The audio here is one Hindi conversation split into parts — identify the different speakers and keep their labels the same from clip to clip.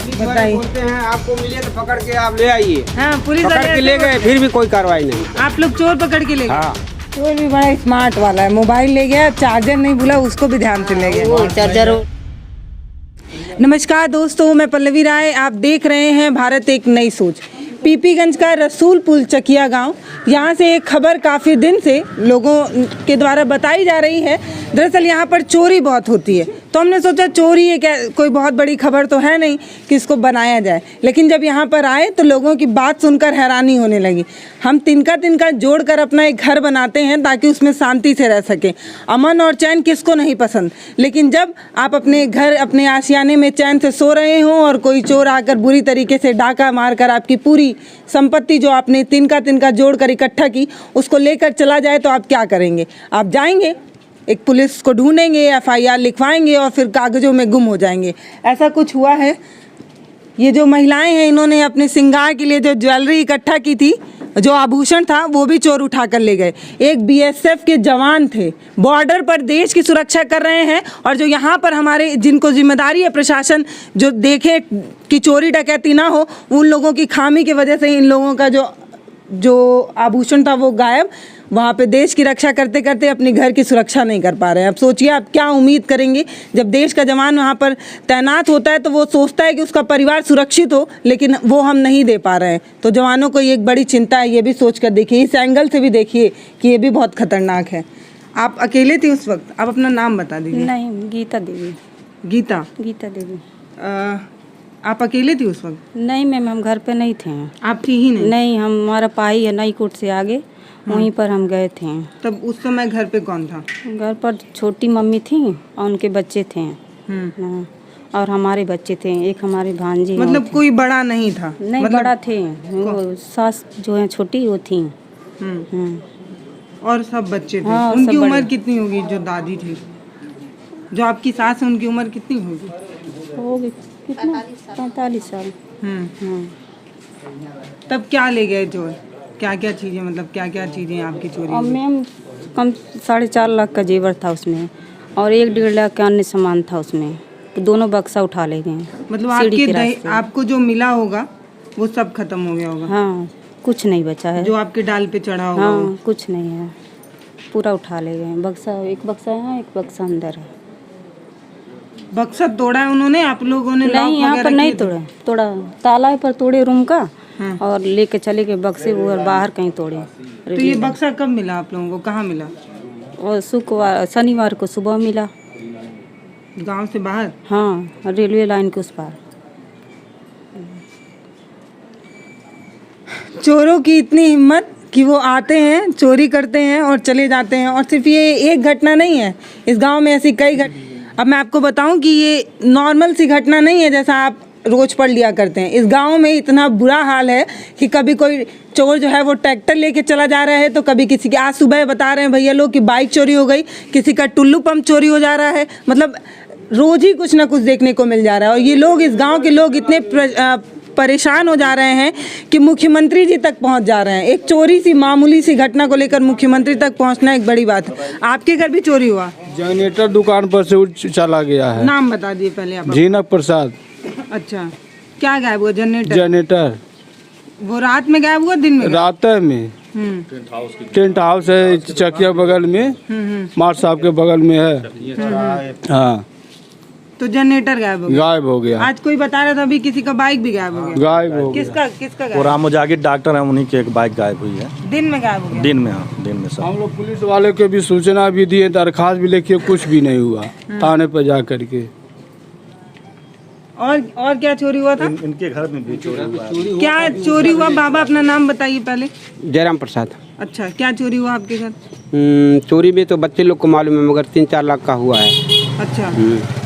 Speaker 1: बताइए।
Speaker 2: बोलते हैं आपको मिले तो पकड़ के आप ले आइए।
Speaker 1: हाँ, पुलिस
Speaker 2: पकड़ के ले गए फिर भी कोई कार्रवाई नहीं।
Speaker 1: आप लोग चोर पकड़ के ले गए।
Speaker 2: हाँ,
Speaker 1: चोर भी बड़ा स्मार्ट वाला है, मोबाइल ले गया, चार्जर नहीं भूला, उसको भी ध्यान से ले गया।
Speaker 3: चार्जर।
Speaker 1: नमस्कार दोस्तों, मैं पल्लवी राय, आप देख रहे हैं भारत एक नई सोच। पीपीगंज का रसूलपुर चकिया गांव, यहाँ से एक खबर काफ़ी दिन से लोगों के द्वारा बताई जा रही है। दरअसल यहाँ पर चोरी बहुत होती है, तो हमने सोचा चोरी है क्या, कोई बहुत बड़ी खबर तो है नहीं कि इसको बनाया जाए। लेकिन जब यहाँ पर आए तो लोगों की बात सुनकर हैरानी होने लगी। हम तिनका तिनका जोड़कर अपना एक घर बनाते हैं ताकि उसमें शांति से रह सकें। अमन और चैन किसको नहीं पसंद, लेकिन जब आप अपने घर, अपने आशियाने में चैन से सो रहे हों और कोई चोर आकर बुरी तरीके से डाका मारकर आपकी पूरी संपत्ति जो आपने तिनका तिनका जोड़कर इकट्ठा की उसको लेकर चला जाए, तो आप क्या करेंगे? आप जाएंगे, एक पुलिस को ढूंढेंगे, एफआईआर लिखवाएंगे और फिर कागजों में गुम हो जाएंगे। ऐसा कुछ हुआ है। ये जो महिलाएं हैं, इन्होंने अपने श्रृंगार के लिए जो ज्वेलरी इकट्ठा की थी, जो आभूषण था, वो भी चोर उठा कर ले गए। एक बीएसएफ के जवान थे, बॉर्डर पर देश की सुरक्षा कर रहे हैं, और जो यहाँ पर हमारे जिनको जिम्मेदारी है, प्रशासन जो देखे कि चोरी डकैती ना हो, उन लोगों की खामी की वजह से इन लोगों का जो आभूषण था वो गायब। वहाँ पे देश की रक्षा करते करते अपने घर की सुरक्षा नहीं कर पा रहे हैं। अब सोचिए आप क्या उम्मीद करेंगे जब देश का जवान वहाँ पर तैनात होता है, तो वो सोचता है कि उसका परिवार सुरक्षित हो, लेकिन वो हम नहीं दे पा रहे हैं। तो जवानों को ये एक बड़ी चिंता है, ये भी सोच कर देखिए, इस एंगल से भी देखिए कि ये भी बहुत खतरनाक है। आप अकेले थे उस वक्त? आप अपना नाम बता दीजिए।
Speaker 3: नहीं, गीता देवी।
Speaker 1: गीता
Speaker 3: देवी।
Speaker 1: आप अकेले थी उस वक्त?
Speaker 3: नहीं मैम, हम घर पे नहीं थे।
Speaker 1: आप थी ही नहीं?
Speaker 3: नहीं, हमारा पाई है नई कोट से आगे, वहीं पर हम गए थे।
Speaker 1: तब उस समय घर पे कौन था?
Speaker 3: घर पर छोटी मम्मी थी और उनके बच्चे थे। हाँ, और हमारे बच्चे थे, एक हमारी भांजी।
Speaker 1: मतलब कोई बड़ा नहीं था?
Speaker 3: नहीं,
Speaker 1: मतलब
Speaker 3: बड़ा थे, वो सास जो है छोटी वो थी।
Speaker 1: और सब बच्चे थे?
Speaker 3: हाँ,
Speaker 1: उनकी
Speaker 3: सब
Speaker 1: उम्र
Speaker 3: बड़े।
Speaker 1: कितनी होगी? जो दादी थी, जो आपकी सास है, उनकी उम्र कितनी होगी?
Speaker 3: होगी कितना, 45 साल।
Speaker 1: तब क्या ले गए चोर? क्या क्या चीजें, मतलब क्या क्या चीजें आपकी चोरी
Speaker 3: और
Speaker 1: हुई?
Speaker 3: मैम कम 4.5 लाख का जेवर था उसमें, और 1-1.5 लाख का अन्य सामान था उसमें। तो दोनों बक्सा उठा ले गए।
Speaker 1: मतलब
Speaker 3: सीढ़ी के रास्ते।
Speaker 1: आपको जो मिला होगा वो सब खत्म हो गया होगा?
Speaker 3: हाँ, कुछ नहीं बचा है।
Speaker 1: जो आपके डाल पे चढ़ा होगा?
Speaker 3: हाँ, कुछ नहीं है, पूरा उठा ले गए। बक्सा, एक बक्सा यहाँ, एक बक्सा अंदर है।
Speaker 1: बक्सा तोड़ा है उन्होंने? आप लोगों ने?
Speaker 3: नहीं, यहाँ पर नहीं तोड़ा, ताला पर तोड़े रूम का।
Speaker 1: हाँ।
Speaker 3: और लेके चले गए बक्से, वो और बाहर कहीं तोड़े।
Speaker 1: तो ये बक्सा कब मिला आप लोगों को? कहाँ मिला?
Speaker 3: और शनिवार को सुबह मिला।
Speaker 1: गांव से बाहर?
Speaker 3: हाँ, रेलवे लाइन के उस पार।
Speaker 1: चोरों की इतनी हिम्मत कि वो आते हैं, चोरी करते हैं और चले जाते हैं। और सिर्फ ये एक घटना नहीं है, इस गांव में ऐसी कई अब मैं आपको बताऊं कि ये नॉर्मल सी घटना नहीं है जैसा आप रोज पढ़ लिया करते हैं। इस गांव में इतना बुरा हाल है कि कभी कोई चोर जो है वो ट्रैक्टर लेके चला जा रहा है, तो कभी किसी की, आज सुबह बता रहे हैं भैया लोग कि बाइक चोरी हो गई, किसी का टुल्लू पंप चोरी हो जा रहा है। मतलब रोज ही कुछ ना कुछ देखने को मिल जा रहा है। और ये लोग, इस गाँव के लोग इतने परेशान हो जा रहे हैं कि मुख्यमंत्री जी तक पहुंच जा रहे हैं। एक चोरी सी, मामूली सी घटना को लेकर मुख्यमंत्री तक पहुंचना एक बड़ी बात है। आपके घर भी चोरी हुआ?
Speaker 4: जनरेटर दुकान पर से चला गया है।
Speaker 1: नाम बता दिए पहले आप।
Speaker 4: झीनक प्रसाद।
Speaker 1: अच्छा, क्या गायब हुआ?
Speaker 4: जनरेटर।
Speaker 1: वो रात में गायब हुआ, दिन में?
Speaker 4: रात में। टेंट हाउस है चकिया बगल में, मार साहब के बगल में है। हाँ,
Speaker 1: तो जनरेटर गायब हो गया। आज कोई बता रहा था अभी किसी का बाइक भी गायब हो गया।
Speaker 4: गायब हो गया।
Speaker 1: किसका गायब?
Speaker 5: रामो जागीर डॉक्टर है, उन्हीं की एक बाइक गायब हुई है।
Speaker 1: दिन में गायब हो गया?
Speaker 5: दिन में, हाँ, दिन में सब।
Speaker 4: हम लोग पुलिस वाले के भी सूचना भी दिए, दरखास्त भी लिखी, कुछ भी नहीं हुआ थाने पर जा करके।
Speaker 1: और क्या चोरी हुआ था?
Speaker 5: इनके घर में भी चोरी हुआ।
Speaker 1: क्या चोरी हुआ? बाबा अपना नाम बताइए पहले।
Speaker 6: जयराम प्रसाद।
Speaker 1: अच्छा, क्या चोरी हुआ आपके घर?
Speaker 6: चोरी भी तो बच्चे लोग को मालूम है, मगर 3-4 लाख का हुआ है।
Speaker 1: अच्छा,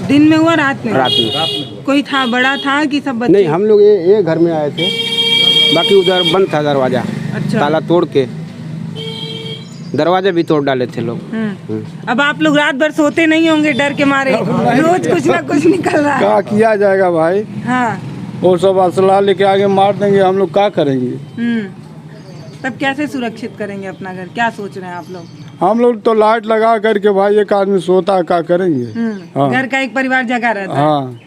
Speaker 1: दिन में हुआ? रात में?
Speaker 6: रात में।
Speaker 1: कोई था, बड़ा था कि सब बच्चे?
Speaker 6: नहीं, हम लोग ये घर में आए थे, बाकी उधर बंद था दरवाजा।
Speaker 1: अच्छा।
Speaker 6: ताला तोड़ के दरवाजा भी तोड़ डाले थे लोग।
Speaker 1: अब आप लोग रात भर सोते नहीं होंगे डर के मारे? रोज कुछ ना कुछ निकल रहा है।
Speaker 4: क्या किया जाएगा भाई?
Speaker 1: हाँ,
Speaker 4: वो सब असला लेके आगे मार देंगे, हम लोग क्या करेंगे?
Speaker 1: तब कैसे सुरक्षित करेंगे अपना घर? क्या सोच रहे हैं आप लोग?
Speaker 4: हम लोग तो लाइट लगा करके भाई, एक आदमी सोता है, क्या करेंगे? हाँ।
Speaker 1: घर का एक परिवार जगा रहता है।
Speaker 4: हाँ,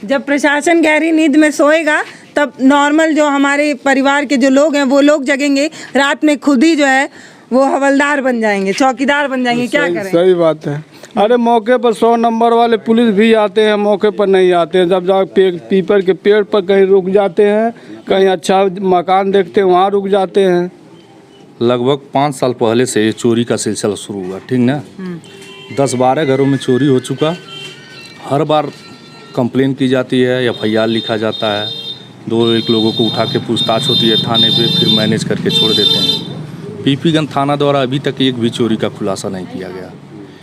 Speaker 1: जब प्रशासन गहरी नींद में सोएगा तब नॉर्मल जो हमारे परिवार के जो लोग हैं वो लोग जगेंगे, रात में खुद ही जो है वो हवलदार बन जाएंगे, चौकीदार बन जाएंगे। क्या करें?
Speaker 4: सही बात है। अरे मौके पर 100 नंबर वाले पुलिस भी आते हैं, मौके पर नहीं आते हैं। जब जाके पीपल के पेड़ पर कहीं रुक जाते हैं, कहीं अच्छा मकान देखते हैं वहाँ रुक जाते हैं।
Speaker 5: लगभग 5 साल पहले से ये चोरी का सिलसिला शुरू हुआ, ठीक ना। 10-12 घरों में चोरी हो चुका। हर बार कंप्लेन की जाती है, FIR लिखा जाता है, 2-1 लोगों को उठा के पूछताछ होती है थाने पे, फिर मैनेज करके छोड़ देते हैं। पीपीगंज थाना द्वारा अभी तक एक भी चोरी का खुलासा नहीं किया गया।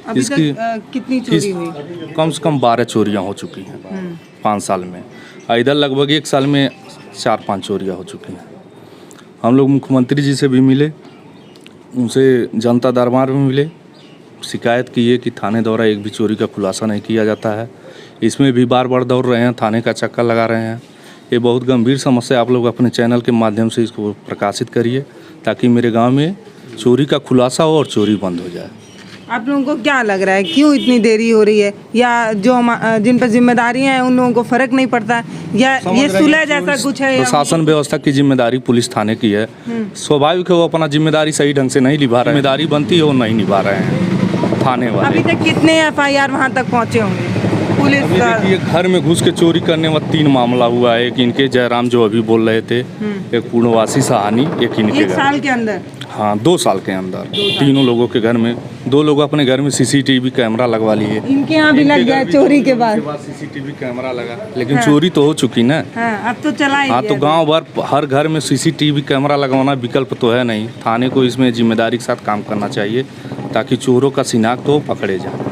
Speaker 1: अभी
Speaker 5: इसकी
Speaker 1: तक कितनी चोरी हुई?
Speaker 5: कम से कम 12 चोरियां हो चुकी हैं 5 साल में। इधर लगभग 1 साल में 4-5 चोरियां हो चुकी हैं। हम लोग मुख्यमंत्री जी से भी मिले, उनसे जनता दरबार में मिले, शिकायत की है कि थाने द्वारा एक भी चोरी का खुलासा नहीं किया जाता है। इसमें भी बार बार दौड़ रहे हैं, थाने का चक्कर लगा रहे हैं। ये बहुत गंभीर समस्या। आप लोग अपने चैनल के माध्यम से इसको प्रकाशित करिए ताकि मेरे गांव में चोरी का खुलासा हो और चोरी बंद हो जाए।
Speaker 1: आप लोगों को क्या लग रहा है क्यों इतनी देरी हो रही है, या जो जिन पर जिम्मेदारियां हैं उन लोगों को फर्क नहीं पड़ता, या ये सुलह जैसा कुछ है?
Speaker 5: प्रशासन व्यवस्था की जिम्मेदारी पुलिस थाने की है। स्वाभाविक है वो अपना जिम्मेदारी सही ढंग से नहीं निभा रहे हैं। जिम्मेदारी बनती है वो नहीं निभा रहे हैं थाने वाले।
Speaker 1: अभी तक कितने FIR वहाँ तक पहुँचे होंगे पुलिस
Speaker 5: अभी
Speaker 1: का?
Speaker 5: देखिए घर में घुस के चोरी करने वाला 3 मामला हुआ है। एक इनके जयराम जो अभी बोल रहे थे, एक पूर्णवासी सहानी, एक इनके
Speaker 1: 1 साल के अंदर?
Speaker 5: हाँ 2 साल के अंदर तीनों लोगों के घर में, 2 लोग अपने घर में CCTV कैमरा लगवा लिए।
Speaker 1: इनके यहाँ भी लग गया चोरी के बाद?
Speaker 5: CCTV कैमरा लगा, लेकिन चोरी तो हो चुकी ना।
Speaker 1: हाँ, अब तो चला ही
Speaker 5: हाँ तो
Speaker 1: गया।
Speaker 5: गांव भर हर घर में CCTV कैमरा लगवाना विकल्प तो है नहीं। थाने को इसमें जिम्मेदारी के साथ काम करना चाहिए ताकि चोरों का शिनाख्त हो, पकड़े जाए।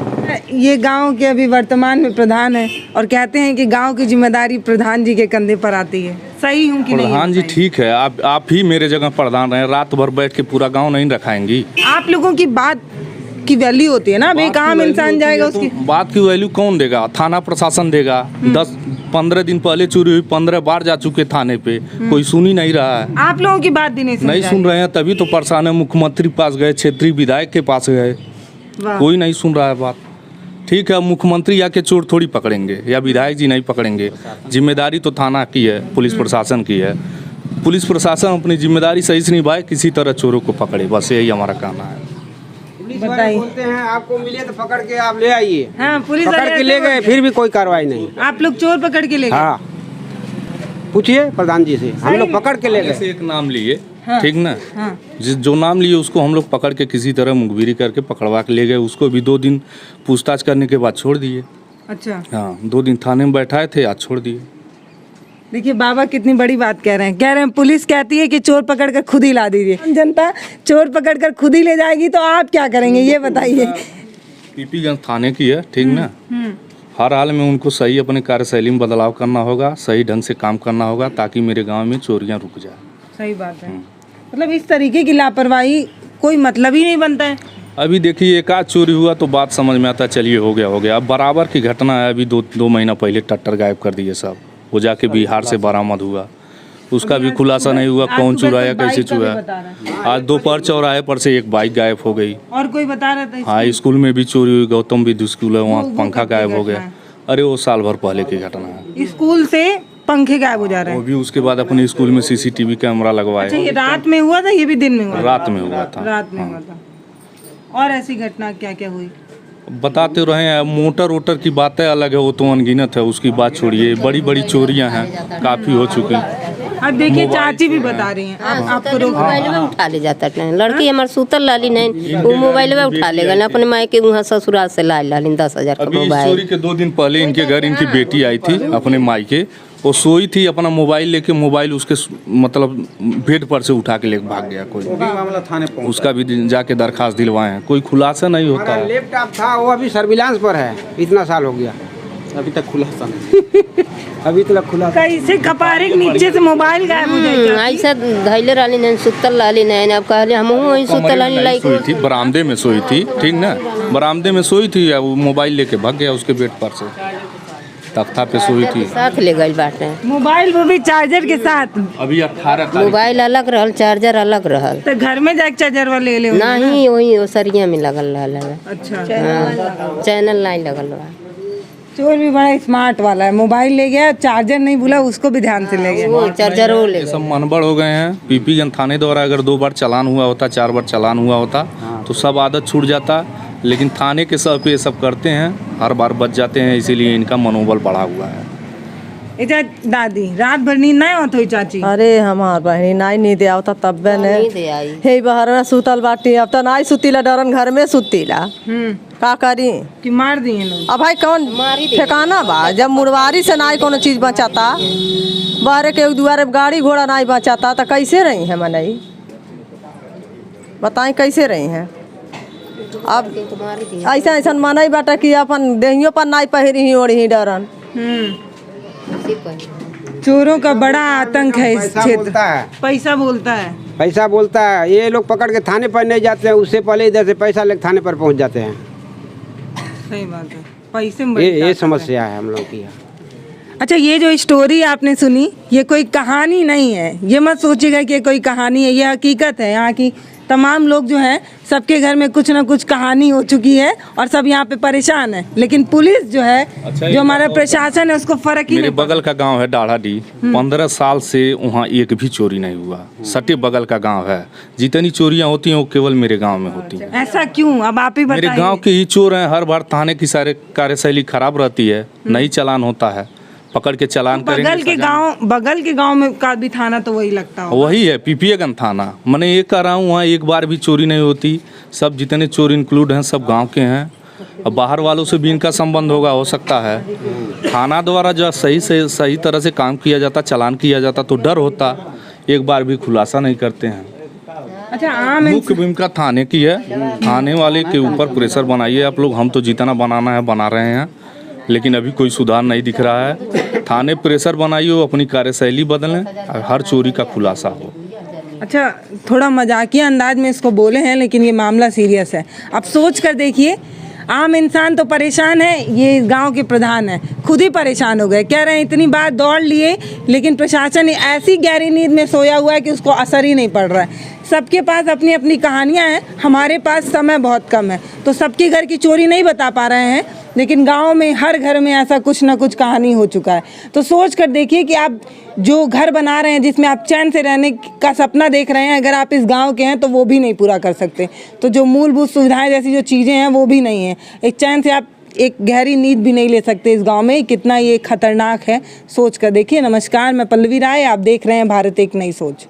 Speaker 1: ये गांव के अभी वर्तमान में प्रधान है और कहते हैं कि गांव की जिम्मेदारी प्रधान जी के कंधे पर आती है। सही हूँ कि नहीं?
Speaker 5: प्रधान जी ठीक है, आप ही मेरे जगह प्रधान रहे, रात भर बैठ के पूरा गांव नहीं रखाएंगी।
Speaker 1: आप लोगों की बात की वैल्यू होती है ना। अब एक आम इंसान जाएगा उसकी
Speaker 5: बात की वैल्यू कौन देगा? थाना प्रशासन देगा। 10-15 दिन पहले चोरी हुई, 15 बार जा चुके थाने पे, कोई सुन ही नहीं रहा है।
Speaker 1: आप लोगों की बात भी नहीं
Speaker 5: सुन रहे हैं, तभी तो परेशान है। मुख्यमंत्री पास गए, क्षेत्रीय विधायक के पास गए, कोई नहीं सुन रहा है बात। ठीक है, मुख्यमंत्री आके चोर थोड़ी पकड़ेंगे या विधायक जी नहीं पकड़ेंगे। जिम्मेदारी तो थाना की है, पुलिस प्रशासन की है। पुलिस प्रशासन अपनी जिम्मेदारी सही से निभाए, किसी तरह चोरों को पकड़े, बस यही हमारा कहना है।
Speaker 2: पुलिस वाले बोलते हैं आपको मिले तो पकड़ के आप ले आइए।
Speaker 1: हाँ, पुलिस
Speaker 2: पकड़
Speaker 1: वाले
Speaker 2: के ले गए, फिर भी कोई कार्रवाई नहीं।
Speaker 1: आप लोग चोर पकड़ के ले गए?
Speaker 2: हाँ, पूछिए प्रधान जी से। हम लोग पकड़ के ले गए।
Speaker 5: एक नाम लिए,
Speaker 1: हाँ,
Speaker 5: ठीक ना।
Speaker 1: हाँ।
Speaker 5: जो नाम लिए उसको हम लोग पकड़ के किसी तरह मुखबिरी करके पकड़वा के ले गए। उसको भी 2 दिन पूछताछ करने के बाद छोड़ दिए।
Speaker 1: अच्छा,
Speaker 5: हाँ 2 दिन थाने में बैठाए थे, आज छोड़ दिए।
Speaker 1: देखिए बाबा कितनी बड़ी बात कह रहे हैं। पुलिस कहती है कि चोर पकड़ कर खुद ही ला दीजिए। जनता चोर पकड़ कर खुद ही ले जाएगी तो आप क्या करेंगे ये बताइए?
Speaker 5: पीपीगंज थाने की है, ठीक ना। हर हाल में उनको सही अपने कार्यशैली में बदलाव करना होगा, सही ढंग से काम करना होगा ताकि मेरे गांव में चोरियां रुक जाए।
Speaker 1: सही बात है। मतलब इस तरीके की लापरवाही कोई मतलब ही नहीं बनता है।
Speaker 5: अभी देखिए एक आध चोरी हुआ तो बात समझ में आता, चलिए हो गया। अब बराबर की घटना है। अभी 2 महीना पहले ट्रैक्टर गायब कर दिए सब, वो जाके बिहार से बरामद हुआ, उसका भी खुलासा नहीं हुआ कौन चुराया, कैसे चुराया। आज दोपहर चौराहे पर से एक बाइक गायब हो गई।
Speaker 1: और कोई बता रहा था?
Speaker 5: हाँ स्कूल में भी चोरी हुई, गौतम विद्युत स्कूल है वहाँ पंखा गायब हो गया। अरे वो साल भर पहले की घटना है।
Speaker 1: स्कूल से पंखे गायब हो जा रहे हैं।
Speaker 5: वो भी उसके बाद अपने स्कूल में CCTV कैमरा लगवाए।
Speaker 1: अच्छा, ये रात में हुआ था, ये भी दिन में हुआ?
Speaker 5: रात में हुआ था।
Speaker 1: रात में हुआ था। और ऐसी घटना क्या क्या हुई?
Speaker 5: बताते रहे हैं। मोटर वोटर की बातें अलग है, वो तो अनगिनत है, उसकी बात छोड़िए। बड़ी बड़ी चोरियां हैं, काफ़ी हो चुकी।
Speaker 1: अब देखिए चाची भी बता रही हैं। आपको रोक
Speaker 7: मोबाइल में उठा ले जाता है लड़की हमारे सुतल लाली नहीं, वो मोबाइल में उठा लेगा ना अपने मायके के वहाँ ससुराल से लाली 10,000 का
Speaker 5: अभी इस
Speaker 7: मोबाइल।
Speaker 5: चोरी के 2 दिन पहले इनके घर इनकी बेटी आई थी अपने मायके, वो सोई थी, अपना मोबाइल लेके मोबाइल उसके मतलब बेड पर से उठा के लेके भाग गया। कोई
Speaker 2: मामला थाने पहुंचा,
Speaker 5: उसका भी जाके दरखास्त दिलवाए हैं, कोई खुलासा नहीं होता है।
Speaker 2: लैपटॉप था वो अभी सर्विलांस पर है, इतना साल हो गया अभी तक खुलासा नहीं। अभी तक खुला
Speaker 1: कैसे कपारे के नीचे से मोबाइल गायब हो जाए?
Speaker 7: ऐसा धैले रहली नहीं, सुतल लाली नहीं। अब कहले हम वही सुतल लाली लाइक
Speaker 5: सोई थी, बरामदे में सोई थी, ठीक ना। बरामदे में सोई थी, वो मोबाइल लेके भाग गया उसके बेड पर से, तख्ता पे सोई थी।
Speaker 7: साथ ले गई बाटे
Speaker 1: मोबाइल, वो भी चार्जर के साथ।
Speaker 5: अभी 18
Speaker 7: मोबाइल अलग रहल, चार्जर अलग रहल।
Speaker 1: तो घर में जाके चार्जर वाले ले
Speaker 7: नहीं वही ओसरिया में लगल रहल।
Speaker 1: अच्छा,
Speaker 7: चैनल नहीं लगल बा।
Speaker 1: चोर भी बड़ा स्मार्ट वाला है, मोबाइल ले गया, चार्जर नहीं भूला, उसको भी ध्यान से ले गया।
Speaker 7: वो चार्जर वो ले
Speaker 5: ये सब मनबड़ हो गए हैं। पीपीगंज थाने द्वारा अगर 2 बार चालान हुआ होता, 4 बार चालान हुआ होता तो सब आदत छूट जाता, लेकिन थाने के सर पे ये सब करते हैं, हर बार बच जाते हैं, इसीलिए इनका मनोबल बढ़ा हुआ है।
Speaker 1: इधर दादी रात भर नींद नहीं होत हुई चाची?
Speaker 8: अरे हमार बहनी नाई नींद आवता तब्बे ने
Speaker 7: नींद आई
Speaker 8: हे बाहर में सुतल बाटी, अब तो नाई सुतीला, डरन घर में सुतीला, का करी
Speaker 1: कि मार दिए लोग?
Speaker 8: अब भाई कौन ठिकाना बा, जब मुरवारी से नाई कोनो चीज बचाता, बाहर के दुआरे गाड़ी घोड़ा नाई बचाता तो कैसे रही है मनई, बताई कैसे रही है। अब ऐसा ऐसा मनई बाटा कि अपन देहियों पर नाई पहिरी ही ओढ़ी डरन।
Speaker 1: चोरों का बड़ा आतंक है इस
Speaker 2: पैसा
Speaker 1: क्षेत्र।
Speaker 2: बोलता है,
Speaker 1: पैसा बोलता है।
Speaker 2: पैसा बोलता है। ये लोग पकड़ के थाने पर नहीं जाते हैं, उससे पहले इधर से पैसा लेके थाने पर पहुंच जाते हैं।
Speaker 1: सही बात है, पैसे में बड़ी
Speaker 2: ये
Speaker 1: ताकत है।
Speaker 2: समस्या है हम लोग की।
Speaker 1: अच्छा, ये जो स्टोरी आपने सुनी, ये कोई कहानी नहीं है, ये मत सोचिएगा कि ये कोई कहानी है, ये हकीकत है। यहाँ की तमाम लोग जो हैं, सबके घर में कुछ ना कुछ कहानी हो चुकी है और सब यहाँ पे परेशान है, लेकिन पुलिस जो है, जो हमारा प्रशासन है, उसको फर्क ही
Speaker 5: मेरे
Speaker 1: नहीं
Speaker 5: बगल का गांव है डाढ़ाडी, 15 साल से वहाँ एक भी चोरी नहीं हुआ। सटे बगल का गांव है, जितनी चोरियां होती हैं वो केवल मेरे गांव में होती हैं।
Speaker 1: ऐसा क्यों? अब आप ही
Speaker 5: मेरे
Speaker 1: बताइए।
Speaker 5: गांव के ही चोर हैं, हर बार थाने की सारे कार्यशैली खराब रहती है, नहीं चालान होता है, पकड़ के चालान करेंगे।
Speaker 1: बगल के गांव में का भी थाना तो वही लगता हो।
Speaker 5: वही है पीपीगंज थाना। मैंने ये कह रहा हूँ, वहाँ एक बार भी चोरी नहीं होती। सब जितने चोर इंक्लूड हैं सब गांव के हैं। अब बाहर वालों से भी इनका संबंध होगा, हो सकता है। थाना द्वारा जो सही तरह से काम किया जाता, चालान किया जाता तो डर होता। एक बार भी खुलासा नहीं करते हैं।
Speaker 1: अच्छा, आम
Speaker 5: मुख्य भूमिका थाने की है। थाने वाले के ऊपर प्रेशर बनाइए आप लोग। हम तो जितना बनाना है बना रहे हैं, लेकिन अभी कोई सुधार नहीं दिख रहा है। थाने प्रेशर बनाइए, वो अपनी कार्यशैली बदलें और हर चोरी का खुलासा हो।
Speaker 1: अच्छा, थोड़ा मजाकिया अंदाज में इसको बोले हैं, लेकिन ये मामला सीरियस है। अब सोच कर देखिए, आम इंसान तो परेशान है, ये गांव के प्रधान है, खुद ही परेशान हो गए। कह रहे हैं इतनी बार दौड़ लिए, लेकिन प्रशासन ऐसी गहरी नींद में सोया हुआ है कि उसको असर ही नहीं पड़ रहा है। सबके पास अपनी अपनी कहानियां हैं, हमारे पास समय बहुत कम है, तो सबके घर की चोरी नहीं बता पा रहे हैं, लेकिन गांव में हर घर में ऐसा कुछ ना कुछ कहानी हो चुका है। तो सोच कर देखिए कि आप जो घर बना रहे हैं, जिसमें आप चैन से रहने का सपना देख रहे हैं, अगर आप इस गांव के हैं तो वो भी नहीं पूरा कर सकते। तो जो मूलभूत सुविधाएं जैसी जो चीज़ें हैं वो भी नहीं हैं। एक चैन से आप एक गहरी नींद भी नहीं ले सकते इस गांव में। कितना ये खतरनाक है, सोच कर देखिए। नमस्कार, मैं पल्लवी राय, आप देख रहे हैं भारत एक नई सोच।